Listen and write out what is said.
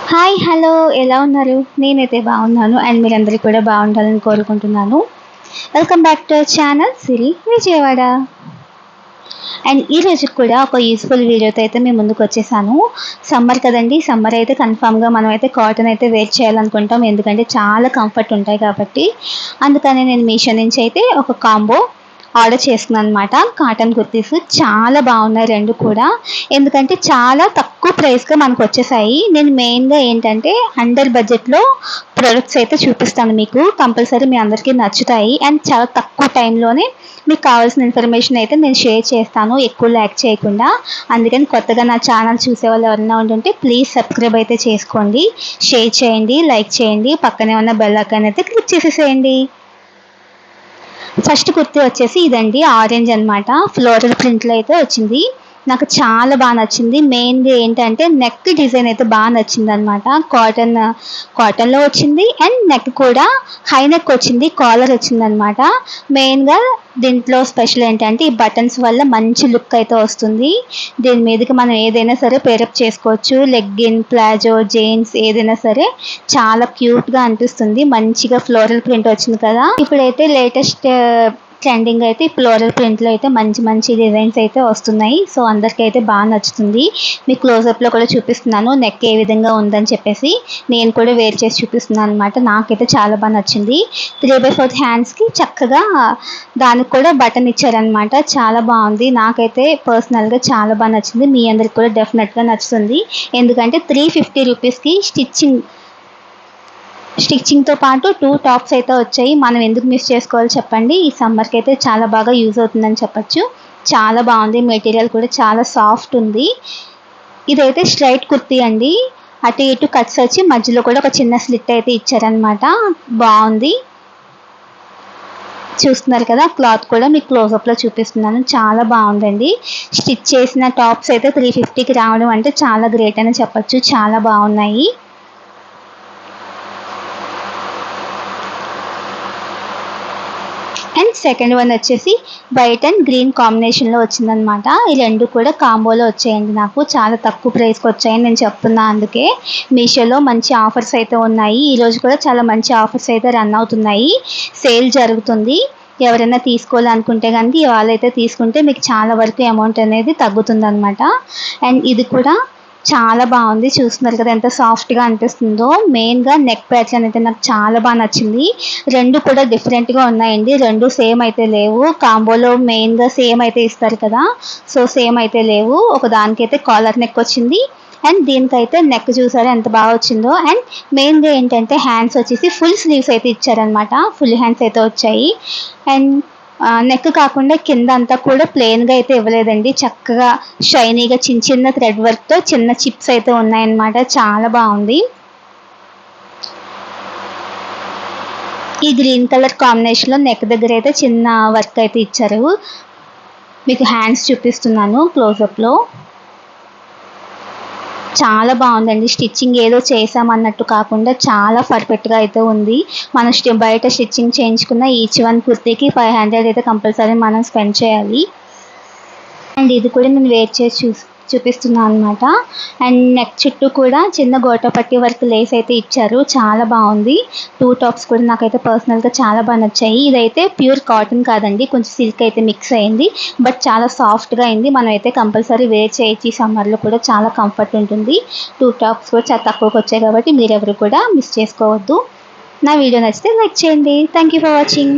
Hi hello ఎలా ఉన్నారు? నేనైతే బాగున్నాను అండ్ మీరందరూ కూడా బాగుండాలని కోరుకుంటున్నాను. Welcome back to our channel Siri Vijayawada. And ఈ రోజు కూడా ఒక యూస్ఫుల్ వీడియోతో అయితే మేము ముందుకు వచ్చేసాను. సమ్మర్ కదండి, సమ్మర్ అయితే కన్ఫామ్గా మనం అయితే కాటన్ అయితే వేర్ చేయాలనుకుంటాం, ఎందుకంటే చాలా కంఫర్ట్ ఉంటాయి కాబట్టి. అందుకని నేను మీషో నుంచి అయితే ఒక కాంబో ఆర్డర్ చేసుకున్నాను అనమాట. కాటన్ కుర్తీస్ చాలా బాగున్నాయి రెండు కూడా, ఎందుకంటే చాలా తక్కువ ప్రైస్గా మనకు వచ్చేసాయి. నేను మెయిన్గా ఏంటంటే అండర్ బడ్జెట్లో ప్రొడక్ట్స్ అయితే చూపిస్తాను మీకు, కంపల్సరీ మీ అందరికీ నచ్చుతాయి. అండ్ చాలా తక్కువ టైంలోనే మీకు కావాల్సిన ఇన్ఫర్మేషన్ అయితే నేను షేర్ చేస్తాను, ఎక్కువ ల్యాక్ చేయకుండా. అందుకని కొత్తగా నా ఛానల్ చూసే వాళ్ళు ఎవరైనా ఉంటుంటే ప్లీజ్ సబ్స్క్రైబ్ అయితే చేసుకోండి, షేర్ చేయండి, లైక్ చేయండి, పక్కనే ఉన్న బెల్ ఐకాన్ అయితే క్లిక్ చేసేసేయండి. ఫస్ట్ కుర్తీ వచ్చేసి ఇదండి, ఆరెంజ్ అనమాట, ఫ్లోరల్ ప్రింట్లో అయితే వచ్చింది. నాకు చాలా బాగా నచ్చింది. మెయిన్గా ఏంటంటే నెక్ డిజైన్ అయితే బాగా నచ్చింది అనమాట. కాటన్లో వచ్చింది అండ్ నెక్ కూడా హై నెక్ వచ్చింది, కాలర్ వచ్చింది అనమాట. మెయిన్గా దీంట్లో స్పెషల్ ఏంటంటే ఈ బటన్స్ వల్ల మంచి లుక్ అయితే వస్తుంది. దీని మీదకి మనం ఏదైనా సరే పేరప్ చేసుకోవచ్చు, లెగ్గిన్, ప్లాజో, జీన్స్ ఏదైనా సరే చాలా క్యూట్గా అనిపిస్తుంది. మంచిగా ఫ్లోరల్ ప్రింట్ వచ్చింది కదా. ఇప్పుడైతే లేటెస్ట్ ట్రెండింగ్ అయితే ఫ్లోరల్ ప్రింట్లో అయితే మంచి మంచి డిజైన్స్ అయితే వస్తున్నాయి. సో అందరికీ అయితే బాగా నచ్చుతుంది. మీకు క్లోజప్లో కూడా చూపిస్తున్నాను నెక్ ఏ విధంగా ఉందని చెప్పేసి. నేను కూడా వేర్ చేసి చూపిస్తున్నాను అనమాట. నాకైతే చాలా బాగా నచ్చింది. 3/4 హ్యాండ్స్కి చక్కగా దానికి కూడా బటన్ ఇచ్చారనమాట. చాలా బాగుంది. నాకైతే పర్సనల్గా చాలా బాగా నచ్చింది. మీ అందరికి కూడా డెఫినెట్గా నచ్చుతుంది, ఎందుకంటే 350 రూపీస్కి స్టిచ్చింగ్తో పాటు 2 టాప్స్ అయితే వచ్చాయి. మనం ఎందుకు మిస్ చేసుకోవాలి చెప్పండి. ఈ సమ్మర్కి అయితే చాలా బాగా యూజ్ అవుతుందని చెప్పచ్చు. చాలా బాగుంది, మెటీరియల్ కూడా చాలా సాఫ్ట్ ఉంది. ఇదైతే స్ట్రైట్ కుర్తీ అండి, అటు ఇటు కట్స్ వచ్చి మధ్యలో కూడా ఒక చిన్న స్లిట్ అయితే ఇచ్చారనమాట. బాగుంది, చూస్తున్నారు కదా. క్లాత్ కూడా మీకు క్లోజప్లో చూపిస్తున్నాను, చాలా బాగుందండి. స్టిచ్ చేసిన టాప్స్ అయితే 350కి రావడం అంటే చాలా గ్రేట్ అని చెప్పచ్చు. చాలా బాగున్నాయి. అండ్ సెకండ్ వన్ వచ్చేసి వైట్ అండ్ గ్రీన్ కాంబినేషన్లో వచ్చిందనమాట. ఈ రెండు కూడా కాంబోలో వచ్చాయండి. నాకు చాలా తక్కువ ప్రైస్కి వచ్చాయని నేను చెప్తున్నా. అందుకే మీషోలో మంచి ఆఫర్స్ అయితే ఉన్నాయి. ఈరోజు కూడా చాలా మంచి ఆఫర్స్ అయితే రన్ అవుతున్నాయి, సేల్ జరుగుతుంది. ఎవరైనా తీసుకోవాలనుకుంటే కనుక ఇవాళ అయితే తీసుకుంటే మీకు చాలా వరకు అమౌంట్ అనేది తగ్గుతుంది అనమాట. అండ్ ఇది కూడా చాలా బాగుంది, చూస్తున్నారు కదా ఎంత సాఫ్ట్గా అనిపిస్తుందో. మెయిన్గా నెక్ ప్యాటర్న్ అయితే నాకు చాలా బాగా నచ్చింది. రెండు కూడా డిఫరెంట్గా ఉన్నాయండి, రెండు సేమ్ అయితే లేవు. కాంబోలో మెయిన్గా సేమ్ అయితే ఇస్తారు కదా, సో సేమ్ అయితే లేవు. ఒక దానికైతే కాలర్ నెక్ వచ్చింది అండ్ దీనికైతే నెక్ చూసారా ఎంత బాగా వచ్చిందో. అండ్ మెయిన్గా ఏంటంటే హ్యాండ్స్ వచ్చేసి ఫుల్ స్లీవ్స్ అయితే ఇచ్చారనమాట, ఫుల్ హ్యాండ్స్ అయితే వచ్చాయి. అండ్ నెక్ కాకుండా కింద అంతా కూడా ప్లెయిన్గా అయితే ఇవ్వలేదండి, చక్కగా షైనీగా చిన్న చిన్న థ్రెడ్ వర్క్తో చిన్న చిప్స్ అయితే ఉన్నాయన్నమాట. చాలా బాగుంది. ఈ గ్రీన్ కలర్ కాంబినేషన్లో నెక్ దగ్గర అయితే చిన్న వర్క్ అయితే ఇచ్చారు. మీకు హ్యాండ్స్ చూపిస్తున్నాను క్లోజప్లో. చాలా బాగుందండి. స్టిచ్చింగ్ ఏదో చేసామన్నట్టు కాకుండా చాలా పర్ఫెక్ట్గా అయితే ఉంది. మనం బయట స్టిచ్చింగ్ చేయించుకున్న ఈచ్ వన్ కుర్తీకి 500 అయితే కంపల్సరీ మనం స్పెండ్ చేయాలి. అండ్ ఇది కూడా నేను వేర్ చేసి చూపిస్తున్నాను అనమాట. అండ్ నెక్ చుట్టూ కూడా చిన్న గోటపట్టి వర్క్ లేస్ అయితే ఇచ్చారు, చాలా బాగుంది. 2 టాప్స్ కూడా నాకైతే పర్సనల్గా చాలా బాగా నచ్చాయి. ఇదైతే ప్యూర్ కాటన్ కాదండి, కొంచెం సిల్క్ అయితే మిక్స్ అయింది, బట్ చాలా సాఫ్ట్గా అయింది. మనం అయితే కంపల్సరీ వేర్ చేయొచ్చు, ఈ సమ్మర్లో కూడా చాలా కంఫర్ట్ ఉంటుంది. 2 టాప్స్ కూడా చాలా తక్కువకి వచ్చాయి కాబట్టి మీరెవరు కూడా మిస్ చేసుకోవద్దు. నా వీడియో నచ్చితే లైక్ చేయండి. Thank you for watching.